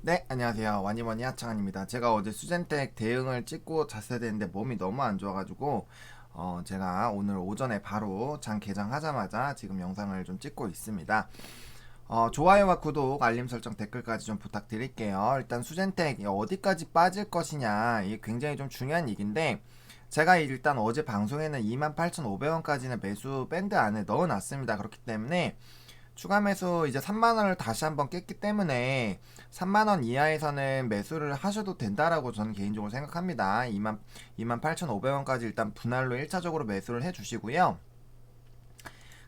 네, 안녕하세요. 와니머니 하창환입니다. 제가 어제 수젠텍 대응을 찍고 잤어야 되는데 몸이 너무 안 좋아가지고 제가 오늘 오전에 바로 장 개장하자마자 지금 영상을 좀 찍고 있습니다. 좋아요와 구독, 알림 설정, 댓글까지 좀 부탁드릴게요. 일단 수젠텍 어디까지 빠질 것이냐, 이게 굉장히 좀 중요한 얘기인데, 제가 일단 어제 방송에는 28,500원까지는 매수 밴드 안에 넣어놨습니다. 그렇기 때문에 추가 매수 이제 3만원을 다시 한번 깼기 때문에 3만원 이하에서는 매수를 하셔도 된다라고 저는 개인적으로 생각합니다. 28,500원까지 일단 분할로 1차적으로 매수를 해주시고요.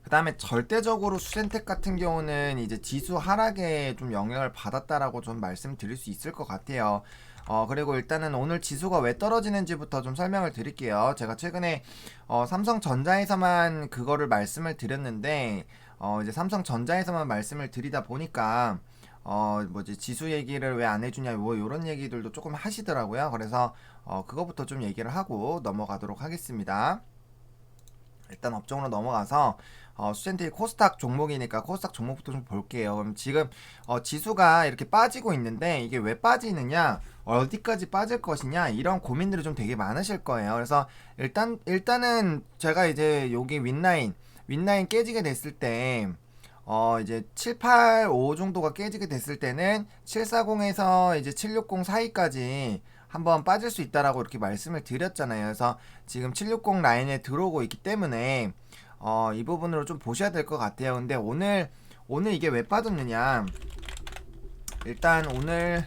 그 다음에 절대적으로 수젠텍 같은 경우는 이제 지수 하락에 좀 영향을 받았다라고 좀 말씀드릴 수 있을 것 같아요. 그리고 일단은 오늘 지수가 왜 떨어지는지부터 좀 설명을 드릴게요. 제가 최근에 삼성전자에서만 그거를 말씀을 드렸는데 이제 삼성전자에서만 말씀을 드리다 보니까 뭐지 지수 얘기를 왜 안 해주냐 뭐 요런 얘기들도 조금 하시더라고요. 그래서 그거부터 좀 얘기를 하고 넘어가도록 하겠습니다. 일단 업종으로 넘어가서 수젠텍이 코스닥 종목이니까 코스닥 종목부터 좀 볼게요. 그럼 지금 지수가 이렇게 빠지고 있는데 이게 왜 빠지느냐, 어디까지 빠질 것이냐, 이런 고민들이 좀 되게 많으실 거예요. 그래서 일단은 제가 이제 여기 윗라인 깨지게 됐을 때 이제 785 정도가 깨지게 됐을 때는 740에서 이제 760 사이까지 한번 빠질 수 있다라고 이렇게 말씀을 드렸잖아요. 그래서 지금 760 라인에 들어오고 있기 때문에 이 부분으로 좀 보셔야 될 것 같아요. 근데 오늘 이게 왜 빠졌느냐? 일단 오늘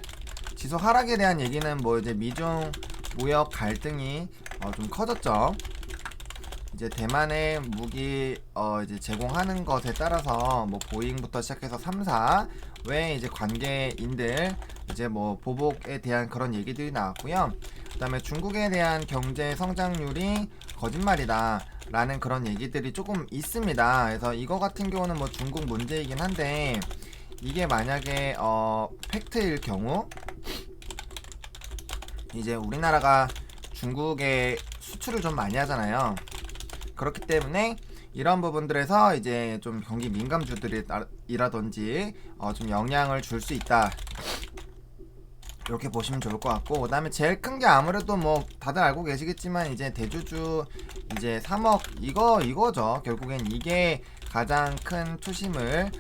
지수 하락에 대한 얘기는 뭐 이제 미중 무역 갈등이 좀 커졌죠. 이제 대만의 무기 이제 제공하는 것에 따라서 뭐 보잉부터 시작해서 3사 외 이제 관계인들 이제 뭐 보복에 대한 그런 얘기들이 나왔고요. 그다음에 중국에 대한 경제 성장률이 거짓말이다 라는 그런 얘기들이 조금 있습니다. 그래서 이거 같은 경우는 뭐 중국 문제이긴 한데, 이게 만약에 팩트일 경우 이제 우리나라가 중국에 수출을 좀 많이 하잖아요. 그렇기 때문에 이런 부분들에서 이제 좀 경기 민감주들이라든지 좀 영향을 줄 수 있다, 이렇게 보시면 좋을 것 같고, 그 다음에 제일 큰 게 아무래도 뭐 다들 알고 계시겠지만 이제 대주주 이제 3억 이거죠. 결국엔 이게 가장 큰 투심을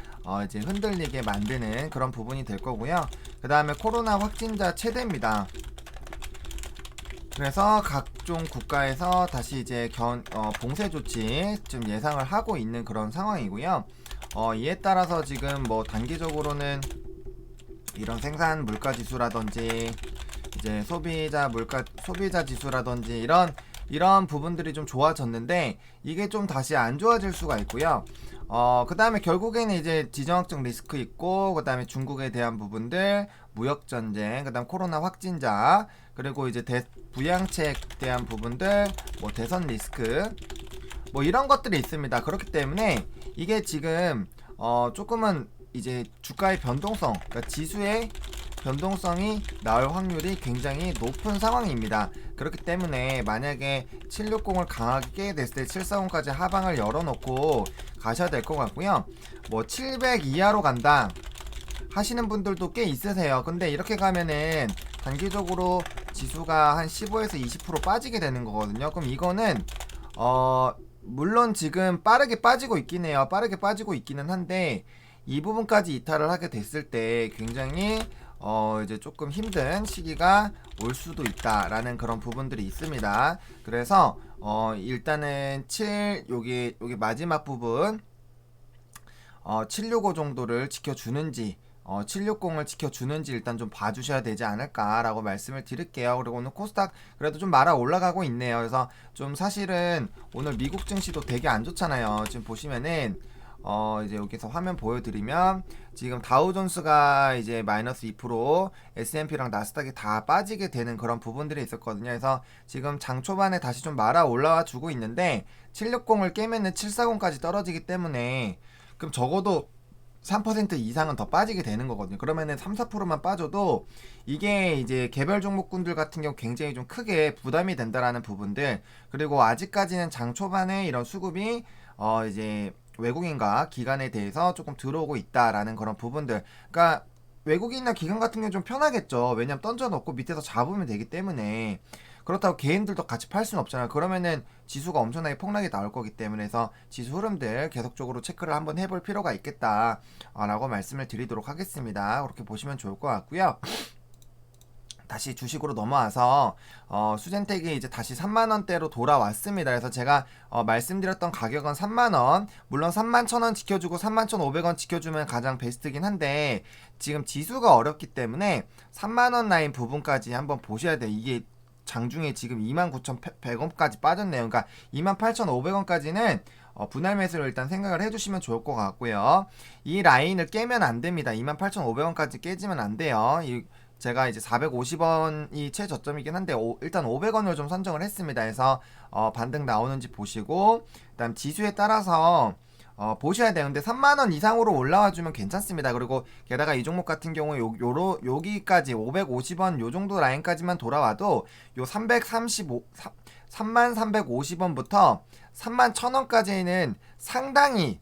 이제 흔들리게 만드는 그런 부분이 될 거고요. 그 다음에 코로나 확진자 최대입니다. 그래서 각종 국가에서 다시 이제 봉쇄 조치 좀 예상을 하고 있는 그런 상황이고요. 이에 따라서 지금 뭐 단기적으로는 이런 생산 물가 지수라든지 이제 소비자 지수라든지 이런 부분들이 좀 좋아졌는데, 이게 좀 다시 안 좋아질 수가 있고요. 그 다음에 결국에는 이제 지정학적 리스크 있고, 그 다음에 중국에 대한 부분들, 무역전쟁, 그 다음 코로나 확진자, 그리고 이제 부양책 대한 부분들, 뭐 대선 리스크, 뭐 이런 것들이 있습니다. 그렇기 때문에 이게 지금 조금은 이제 주가의 변동성, 그러니까 지수의 변동성이 나올 확률이 굉장히 높은 상황입니다. 그렇기 때문에 만약에 760을 강하게 깨게 됐을 때 740까지 하방을 열어놓고 가셔야 될 것 같고요. 뭐 700 이하로 간다 하시는 분들도 꽤 있으세요. 근데 이렇게 가면은 단기적으로 지수가 한 15에서 20% 빠지게 되는 거거든요. 그럼 이거는 물론 지금 빠르게 빠지고 있긴 해요. 빠르게 빠지고 있기는 한데, 이 부분까지 이탈을 하게 됐을 때 굉장히 이제 조금 힘든 시기가 올 수도 있다라는 그런 부분들이 있습니다. 그래서 일단은 여기 마지막 부분 765 정도를 지켜주는지 760을 지켜주는지 일단 좀 봐주셔야 되지 않을까라고 말씀을 드릴게요. 그리고 오늘 코스닥 그래도 좀 말아 올라가고 있네요. 그래서 좀 사실은 오늘 미국 증시도 되게 안 좋잖아요. 지금 보시면은 이제 여기서 화면 보여드리면 지금 다우존스가 이제 마이너스 2%, S&P랑 나스닥이 다 빠지게 되는 그런 부분들이 있었거든요. 그래서 지금 장 초반에 다시 좀 말아 올라와 주고 있는데, 760을 깨면은 740까지 떨어지기 때문에 그럼 적어도 3% 이상은 더 빠지게 되는 거거든요. 그러면은 3, 4%만 빠져도 이게 이제 개별 종목군들 같은 경우 굉장히 좀 크게 부담이 된다라는 부분들, 그리고 아직까지는 장 초반에 이런 수급이 이제 외국인과 기관에 대해서 조금 들어오고 있다라는 그런 부분들, 그러니까 외국인이나 기관 같은 경우는 좀 편하겠죠. 왜냐면 던져놓고 밑에서 잡으면 되기 때문에. 그렇다고 개인들도 같이 팔 수는 없잖아요. 그러면은 지수가 엄청나게 폭락이 나올 거기 때문에 해서 지수 흐름들 계속적으로 체크를 한번 해볼 필요가 있겠다 라고 말씀을 드리도록 하겠습니다. 그렇게 보시면 좋을 것 같고요. 다시 주식으로 넘어와서 수젠텍이 이제 다시 3만원대로 돌아왔습니다. 그래서 제가 말씀드렸던 가격은 3만원, 물론 31,000원 지켜주고 31,500원 지켜주면 가장 베스트긴 한데 지금 지수가 어렵기 때문에 3만원 라인 부분까지 한번 보셔야 돼요. 이게 장중에 지금 29,100원까지 빠졌네요. 그러니까 28,500원까지는 분할 매수를 일단 생각을 해주시면 좋을 것 같고요. 이 라인을 깨면 안 됩니다. 28,500원까지 깨지면 안 돼요. 제가 이제 450원이 최저점이긴 한데 일단 500원을 좀 선정을 했습니다. 그래서 반등 나오는지 보시고 그다음 지수에 따라서 보셔야 되는데 3만원 이상으로 올라와주면 괜찮습니다. 그리고 게다가 이 종목 같은 경우에 여기까지 550원 요 정도 라인까지만 돌아와도 요 3350원부터 31,000원까지는 상당히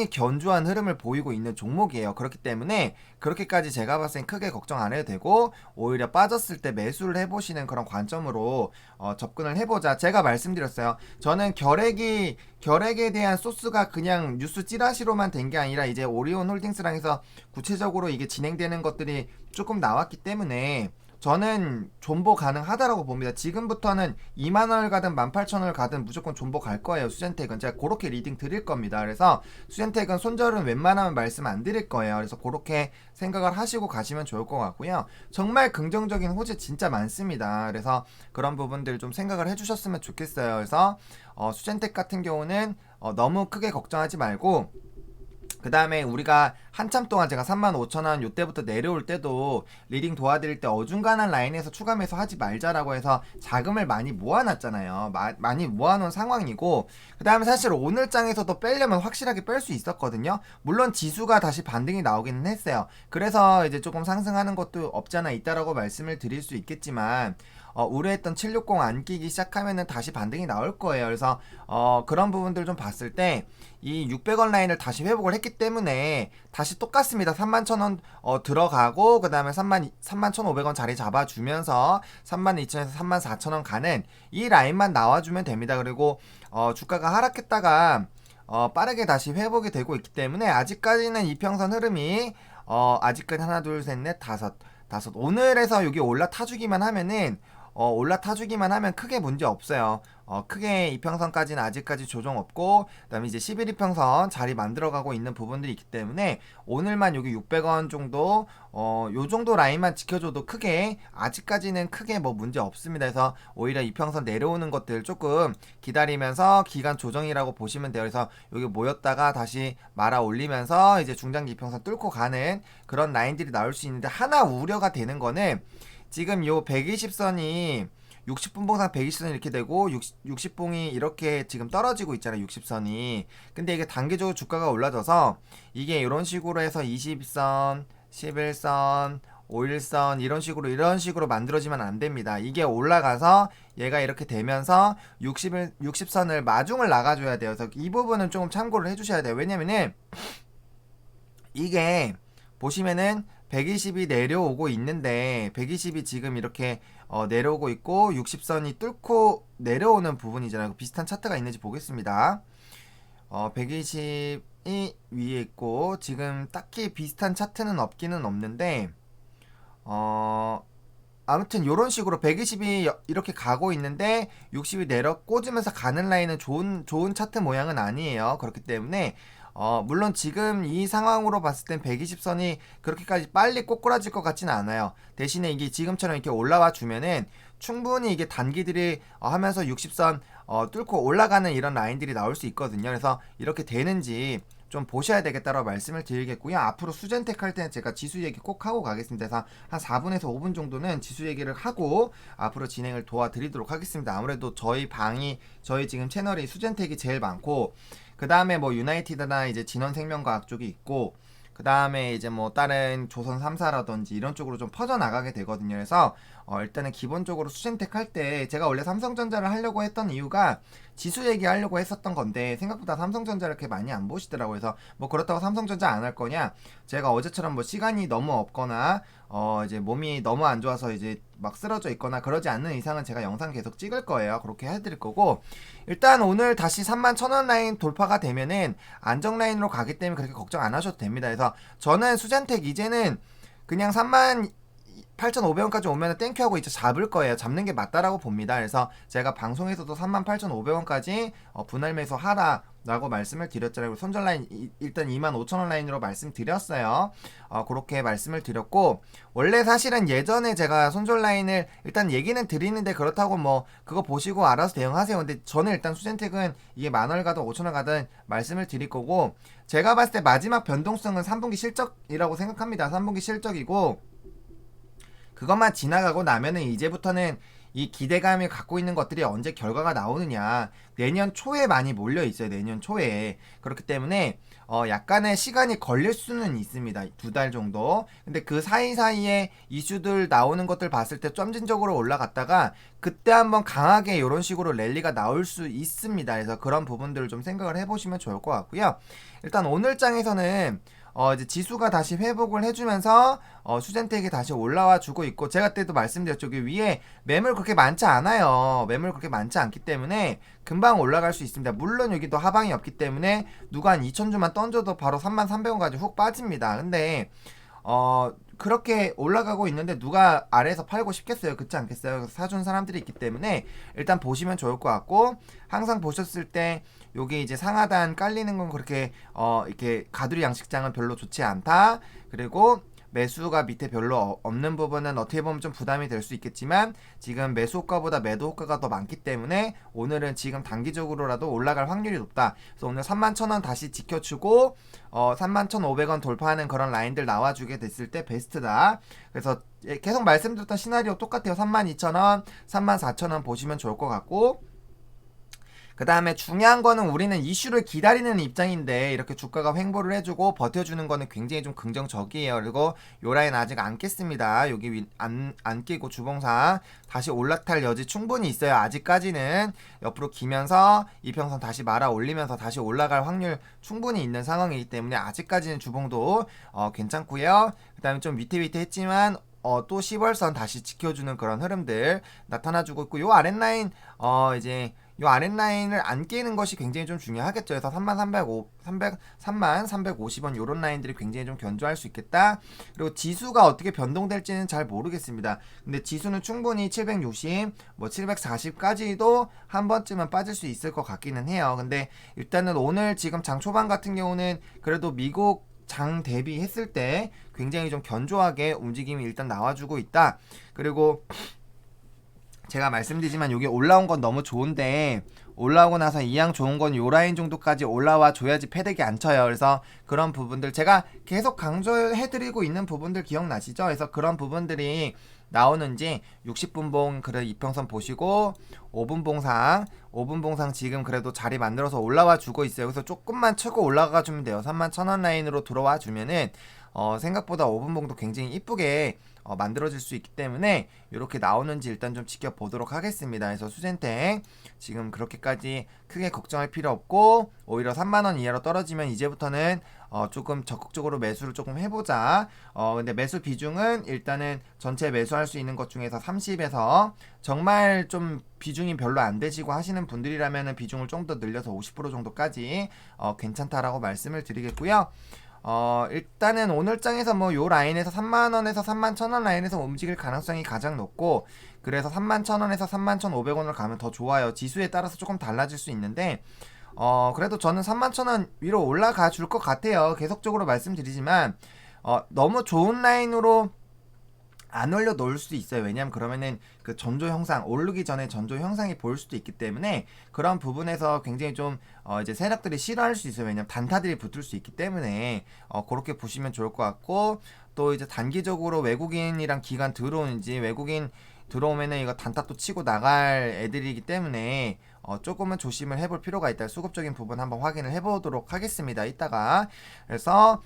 견조한 흐름을 보이고 있는 종목이에요. 그렇기 때문에 그렇게까지 제가 봤을 땐 크게 걱정 안 해도 되고 오히려 빠졌을 때 매수를 해보시는 그런 관점으로 접근을 해보자. 제가 말씀드렸어요. 저는 결핵에 대한 소스가 그냥 뉴스 찌라시로만 된 게 아니라 이제 오리온 홀딩스랑 해서 구체적으로 이게 진행되는 것들이 조금 나왔기 때문에 저는 존버 가능하다라고 봅니다. 지금부터는 2만원을 가든 18,000원을 가든 무조건 존버 갈 거예요. 수젠텍은 제가 그렇게 리딩 드릴 겁니다. 그래서 수젠텍은 손절은 웬만하면 말씀 안 드릴 거예요. 그래서 그렇게 생각을 하시고 가시면 좋을 것 같고요. 정말 긍정적인 호재 진짜 많습니다. 그래서 그런 부분들 좀 생각을 해주셨으면 좋겠어요. 그래서 수젠텍 같은 경우는 너무 크게 걱정하지 말고 그 다음에 우리가 한참 동안 제가 35,000원 요때부터 내려올 때도 리딩 도와드릴 때 어중간한 라인에서 추가 매수 하지 말자라고 해서 자금을 많이 모아놨잖아요. 많이 모아놓은 상황이고 그 다음에 사실 오늘 장에서도 빼려면 확실하게 뺄 수 있었거든요. 물론 지수가 다시 반등이 나오기는 했어요. 그래서 이제 조금 상승하는 것도 없잖아 있다라고 말씀을 드릴 수 있겠지만 우려했던 760 안 끼기 시작하면은 다시 반등이 나올 거예요. 그래서 그런 부분들 좀 봤을 때 이 600원 라인을 다시 회복을 했기 때문에 다시 똑같습니다. 31,000원 들어가고 그 다음에 31,500원 자리 잡아주면서 32,000원에서 34,000원 가는 이 라인만 나와주면 됩니다. 그리고 주가가 하락했다가 빠르게 다시 회복이 되고 있기 때문에 아직까지는 이평선 흐름이 아직까지 하나 둘 셋 넷 다섯 오늘에서 여기 올라타주기만 하면은 올라타주기만 하면 크게 문제 없어요. 크게 이평선까지는 아직까지 조정 없고 그 다음에 이제 11이평선 자리 만들어가고 있는 부분들이 있기 때문에 오늘만 여기 600원 정도 요 정도 라인만 지켜줘도 크게 아직까지는 크게 뭐 문제 없습니다. 그래서 오히려 이평선 내려오는 것들 조금 기다리면서 기간 조정이라고 보시면 돼요. 그래서 여기 모였다가 다시 말아 올리면서 이제 중장기 이평선 뚫고 가는 그런 라인들이 나올 수 있는데 하나 우려가 되는 거는 지금 요 120선이 60분봉상 120선 이렇게 되고 60봉이 이렇게 지금 떨어지고 있잖아요. 60선이. 근데 이게 단계적으로 주가가 올라져서 이게 이런 식으로 해서 20선, 11선, 5일선 이런 식으로 만들어지면 안 됩니다. 이게 올라가서 얘가 이렇게 되면서 60선을 마중을 나가줘야 돼요. 그래서 이 부분은 조금 참고를 해주셔야 돼요. 왜냐면은 이게 보시면은 120이 내려오고 있는데 120이 지금 이렇게 내려오고 있고 60선이 뚫고 내려오는 부분이잖아요. 비슷한 차트가 있는지 보겠습니다. 120이 위에 있고 지금 딱히 비슷한 차트는 없기는 없는데 아무튼 요런 식으로 120이 이렇게 가고 있는데 60이 내려 꽂으면서 가는 라인은 좋은 차트 모양은 아니에요. 그렇기 때문에 물론 지금 이 상황으로 봤을 땐 120선이 그렇게까지 빨리 꼬꾸라질 것 같지는 않아요. 대신에 이게 지금처럼 이렇게 올라와 주면은 충분히 이게 단기들이 하면서 60선 뚫고 올라가는 이런 라인들이 나올 수 있거든요. 그래서 이렇게 되는지 좀 보셔야 되겠다라고 말씀을 드리겠고요. 앞으로 수젠텍 할 때는 제가 지수 얘기 꼭 하고 가겠습니다. 그래서 한 4분에서 5분 정도는 지수 얘기를 하고 앞으로 진행을 도와드리도록 하겠습니다. 아무래도 저희 지금 채널이 수젠텍이 제일 많고 그 다음에 뭐 유나이티드나 이제 진원생명과학 쪽이 있고 그 다음에 이제 뭐 다른 조선 3사라든지 이런 쪽으로 좀 퍼져나가게 되거든요. 그래서 일단은 기본적으로 수젠텍 할 때 제가 원래 삼성전자를 하려고 했던 이유가 지수 얘기하려고 했었던 건데 생각보다 삼성전자를 이렇게 많이 안 보시더라고요. 그래서 뭐 그렇다고 삼성전자 안 할 거냐? 제가 어제처럼 뭐 시간이 너무 없거나 이제 몸이 너무 안 좋아서 이제 막 쓰러져 있거나 그러지 않는 이상은 제가 영상 계속 찍을 거예요. 그렇게 해드릴 거고, 일단 오늘 다시 31,000원 라인 돌파가 되면은 안정 라인으로 가기 때문에 그렇게 걱정 안 하셔도 됩니다. 그래서 저는 수젠텍 이제는 그냥 38,500원까지 오면 땡큐하고 이제 잡을 거예요. 잡는 게 맞다라고 봅니다. 그래서 제가 방송에서도 38,500원까지 분할 매수 하라 라고 말씀을 드렸잖아요. 손절 라인 일단 25,000원 라인으로 말씀드렸어요. 그렇게 말씀을 드렸고, 원래 사실은 예전에 제가 손절 라인을 일단 얘기는 드리는데 그렇다고 뭐 그거 보시고 알아서 대응하세요. 근데 저는 일단 수젠텍은 이게 만원을 가든 5,000원 가든 말씀을 드릴 거고, 제가 봤을 때 마지막 변동성은 3분기 실적이라고 생각합니다. 3분기 실적이고, 그것만 지나가고 나면은 이제부터는 이 기대감이 갖고 있는 것들이 언제 결과가 나오느냐, 내년 초에 많이 몰려 있어요. 내년 초에. 그렇기 때문에 약간의 시간이 걸릴 수는 있습니다. 2달 정도. 근데 그 사이사이에 이슈들 나오는 것들 봤을 때 점진적으로 올라갔다가 그때 한번 강하게 이런 식으로 랠리가 나올 수 있습니다. 그래서 그런 부분들을 좀 생각을 해보시면 좋을 것 같고요. 일단 오늘 장에서는 이제 지수가 다시 회복을 해주면서 수젠텍이 다시 올라와 주고 있고, 제가 그때도 말씀드렸죠. 여기 위에 매물 그렇게 많지 않아요. 매물 그렇게 많지 않기 때문에 금방 올라갈 수 있습니다. 물론 여기도 하방이 없기 때문에 누가 한 2,000주만 던져도 바로 33,300원까지 훅 빠집니다. 근데 그렇게 올라가고 있는데 누가 아래에서 팔고 싶겠어요? 그렇지 않겠어요? 사준 사람들이 있기 때문에 일단 보시면 좋을 것 같고, 항상 보셨을 때 요게 이제 상하단 깔리는 건 그렇게 이렇게 가두리 양식장은 별로 좋지 않다. 그리고 매수가 밑에 별로 없는 부분은 어떻게 보면 좀 부담이 될 수 있겠지만, 지금 매수 효과보다 매도 효과가 더 많기 때문에 오늘은 지금 단기적으로라도 올라갈 확률이 높다. 그래서 오늘 31,000원 다시 지켜주고 31,500원 돌파하는 그런 라인들 나와주게 됐을 때 베스트다. 그래서 계속 말씀드렸던 시나리오 똑같아요. 32,000원, 34,000원 보시면 좋을 것 같고, 그 다음에 중요한 거는 우리는 이슈를 기다리는 입장인데 이렇게 주가가 횡보를 해주고 버텨주는 거는 굉장히 좀 긍정적이에요. 그리고 요 라인 아직 안 깼습니다. 여기 안 깨고 주봉상 다시 올라탈 여지 충분히 있어요. 아직까지는 옆으로 기면서 이평선 다시 말아 올리면서 다시 올라갈 확률 충분히 있는 상황이기 때문에 아직까지는 주봉도 괜찮고요. 그 다음에 좀 위태위태 했지만 또 10월선 다시 지켜주는 그런 흐름들 나타나주고 있고, 요 아랫라인 이제 요 아랫라인을 안 깨는 것이 굉장히 좀 중요하겠죠. 그래서 33,350원 요런 라인들이 굉장히 좀 견조할 수 있겠다. 그리고 지수가 어떻게 변동될지는 잘 모르겠습니다. 근데 지수는 충분히 760, 뭐 740까지도 한 번쯤은 빠질 수 있을 것 같기는 해요. 근데 일단은 오늘 지금 장 초반 같은 경우는 그래도 미국 장 대비했을 때 굉장히 좀 견조하게 움직임이 일단 나와주고 있다. 그리고 제가 말씀드리지만 여기 올라온 건 너무 좋은데, 올라오고 나서 이왕 좋은 건 요 라인 정도까지 올라와 줘야지 패대기 안 쳐요. 그래서 그런 부분들 제가 계속 강조해드리고 있는 부분들 기억나시죠? 그래서 그런 부분들이 나오는지 60분봉 그래 이평선 보시고 5분봉상 지금 그래도 자리 만들어서 올라와 주고 있어요. 그래서 조금만 치고 올라가 주면 돼요. 31,000원 라인으로 들어와 주면은 생각보다 5분봉도 굉장히 이쁘게 만들어질 수 있기 때문에 이렇게 나오는지 일단 좀 지켜보도록 하겠습니다. 그래서 수젠텍 지금 그렇게까지 크게 걱정할 필요 없고, 오히려 3만원 이하로 떨어지면 이제부터는 조금 적극적으로 매수를 조금 해보자. 근데 매수 비중은 일단은 전체 매수할 수 있는 것 중에서 30에서 정말 좀 비중이 별로 안 되시고 하시는 분들이라면 비중을 좀 더 늘려서 50% 정도까지 괜찮다라고 말씀을 드리겠고요. 일단은 오늘 장에서 뭐 요 라인에서 3만원에서 31,000원 라인에서 움직일 가능성이 가장 높고, 그래서 31,000원에서 31,500원을 가면 더 좋아요. 지수에 따라서 조금 달라질 수 있는데 그래도 저는 31,000원 위로 올라가 줄 것 같아요. 계속적으로 말씀드리지만 너무 좋은 라인으로 안 올려 놓을 수도 있어요. 왜냐면 그러면은 그 전조 형상, 오르기 전에 전조 형상이 보일 수도 있기 때문에 그런 부분에서 굉장히 좀 이제 세력들이 싫어할 수 있어요. 왜냐면 단타들이 붙을 수 있기 때문에 그렇게 보시면 좋을 것 같고, 또 이제 단기적으로 외국인이랑 기관 들어오는지, 외국인 들어오면은 이거 단타 또 치고 나갈 애들이기 때문에 조금은 조심을 해볼 필요가 있다. 수급적인 부분 한번 확인을 해보도록 하겠습니다. 이따가. 그래서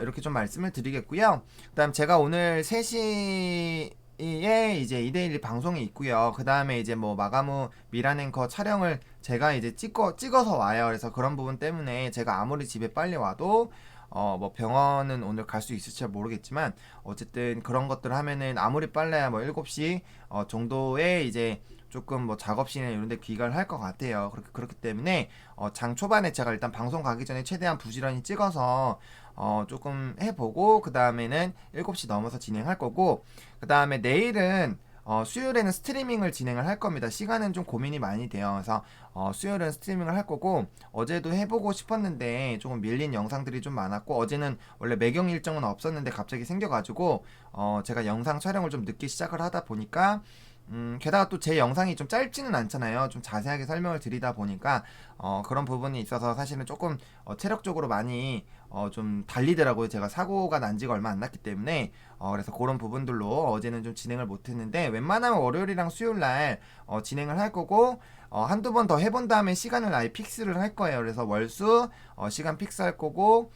이렇게 좀 말씀을 드리겠고요. 그다음 제가 오늘 3시 에 이제 2대1 방송이 있고요. 그 다음에 이제 뭐 마감 후 미란 앵커 촬영을 제가 이제 찍어서 와요. 그래서 그런 부분 때문에 제가 아무리 집에 빨리 와도 뭐 병원은 오늘 갈 수 있을지 모르겠지만 어쨌든 그런 것들 하면은 아무리 빨라야 뭐 7시 정도에 이제 조금 뭐 작업실이나 이런 데 귀가를 할 것 같아요. 그렇기 때문에 장 초반에 제가 일단 방송 가기 전에 최대한 부지런히 찍어서 조금 해보고 그 다음에는 7시 넘어서 진행할 거고 그 다음에 내일은 수요일에는 스트리밍을 진행을 할 겁니다. 시간은 좀 고민이 많이 돼요. 그래서 수요일은 스트리밍을 할 거고 어제도 해보고 싶었는데 조금 밀린 영상들이 좀 많았고 어제는 원래 매경 일정은 없었는데 갑자기 생겨가지고 제가 영상 촬영을 좀 늦게 시작을 하다 보니까 게다가 또 제 영상이 좀 짧지는 않잖아요. 좀 자세하게 설명을 드리다 보니까 그런 부분이 있어서 사실은 조금 체력적으로 많이 좀 달리더라고요. 제가 사고가 난 지가 얼마 안 났기 때문에 그래서 그런 부분들로 어제는 좀 진행을 못했는데 웬만하면 월요일이랑 수요일날 진행을 할 거고 한두 번 더 해본 다음에 시간을 아예 픽스를 할 거예요. 그래서 월수 시간 픽스할 거고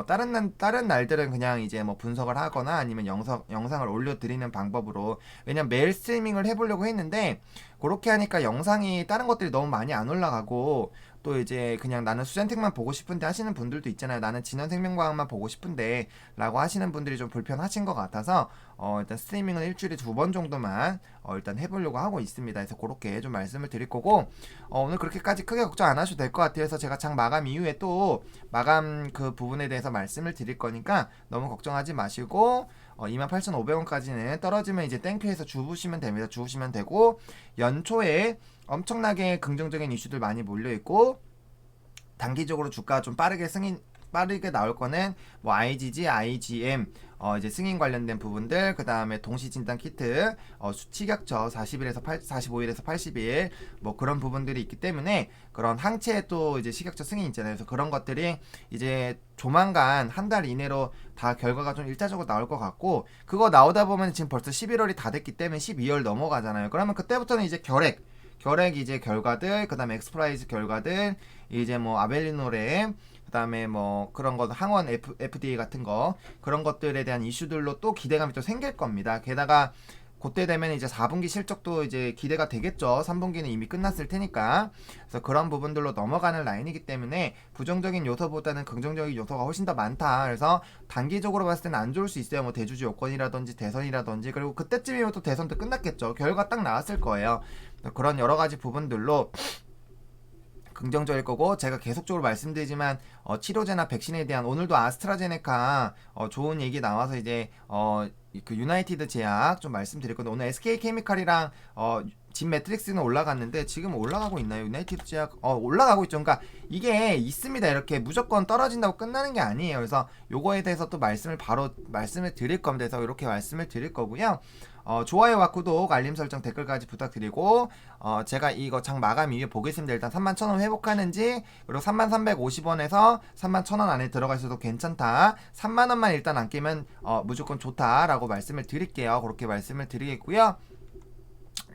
다른 날들은 그냥 이제 뭐 분석을 하거나 아니면 영상을 올려드리는 방법으로 왜냐면 매일 스트리밍을 해보려고 했는데 그렇게 하니까 영상이 다른 것들이 너무 많이 안 올라가고 또 이제 그냥 나는 수젠텍만 보고 싶은데 하시는 분들도 있잖아요. 나는 진원생명과학만 보고 싶은데 라고 하시는 분들이 좀 불편하신 것 같아서 일단 스트리밍은 일주일에 2번 정도만 일단 해보려고 하고 있습니다. 그래서 그렇게 좀 말씀을 드릴 거고 오늘 그렇게까지 크게 걱정 안 하셔도 될 것 같아요. 그래서 제가 장 마감 이후에 또 마감 그 부분에 대해서 말씀을 드릴 거니까 너무 걱정하지 마시고 28,500원까지는 떨어지면 이제 땡큐해서 주부시면 됩니다. 주부시면 되고 연초에 엄청나게 긍정적인 이슈들 많이 몰려있고 단기적으로 주가 좀 빠르게 나올 거는 뭐 IGG, IGM 이제 승인 관련된 부분들 그 다음에 동시진단 키트 수치격처 45일에서 80일 뭐 그런 부분들이 있기 때문에 그런 항체에 또 이제 식약처 승인 있잖아요. 그래서 그런 것들이 이제 조만간 한 달 이내로 다 결과가 좀 일차적으로 나올 것 같고 그거 나오다 보면 지금 벌써 11월이 다 됐기 때문에 12월 넘어가잖아요. 그러면 그때부터는 이제 결핵 이제 결과들 그 다음에 엑스프라이즈 결과들 이제 뭐 아벨리노레 그 다음에 뭐 그런 거 항원 FDA 같은 거 그런 것들에 대한 이슈들로 또 기대감이 또 생길 겁니다. 게다가 그때 되면 이제 4분기 실적도 이제 기대가 되겠죠. 3분기는 이미 끝났을 테니까. 그래서 그런 부분들로 넘어가는 라인이기 때문에 부정적인 요소보다는 긍정적인 요소가 훨씬 더 많다. 그래서 단기적으로 봤을 때는 안 좋을 수 있어요. 뭐 대주주 요건이라든지 대선이라든지 그리고 그때쯤이면 또 대선도 끝났겠죠. 결과 딱 나왔을 거예요. 그런 여러 가지 부분들로 긍정적일 거고 제가 계속적으로 말씀드리지만 치료제나 백신에 대한 오늘도 아스트라제네카 좋은 얘기 나와서 이제 그 유나이티드 제약 좀 말씀드릴 건데 오늘 SK케미칼이랑 진 매트릭스는 올라갔는데 지금 올라가고 있나요? 유나이티드 제약 올라가고 있죠. 그러니까 이게 있습니다. 이렇게 무조건 떨어진다고 끝나는 게 아니에요. 그래서 요거에 대해서 또 말씀을 드릴 겁니다. 그래서 이렇게 말씀을 드릴 거고요. 좋아요와 구독, 알림 설정, 댓글까지 부탁드리고 제가 이거 장 마감 이후에 보겠습니다. 일단 31,000원 회복하는지 그리고 31,350원에서 31,000원 안에 들어가 있어도 괜찮다. 3만원만 일단 안 깨면 무조건 좋다라고 말씀을 드릴게요. 그렇게 말씀을 드리겠고요.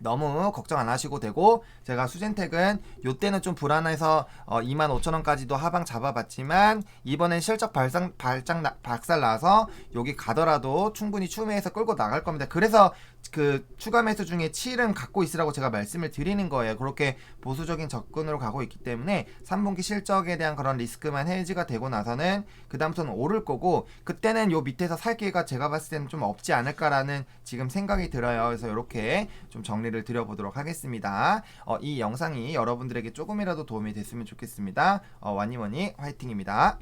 너무 걱정 안 하시고 되고 제가 수젠텍은 요때는 좀 불안해서 25,000원까지도 하방 잡아봤지만 이번엔 실적 박살 나서 여기 가더라도 충분히 추매해서 끌고 나갈 겁니다. 그래서 그 추가 매수 중에 7은 갖고 있으라고 제가 말씀을 드리는 거예요. 그렇게 보수적인 접근으로 가고 있기 때문에 3분기 실적에 대한 그런 리스크만 해지가 되고 나서는 그 다음부터는 오를 거고 그때는 요 밑에서 살 기회가 제가 봤을 때는 좀 없지 않을까라는 지금 생각이 들어요. 그래서 이렇게 좀 정리를 드려보도록 하겠습니다. 이 영상이 여러분들에게 조금이라도 도움이 됐으면 좋겠습니다. 와니머니 화이팅입니다.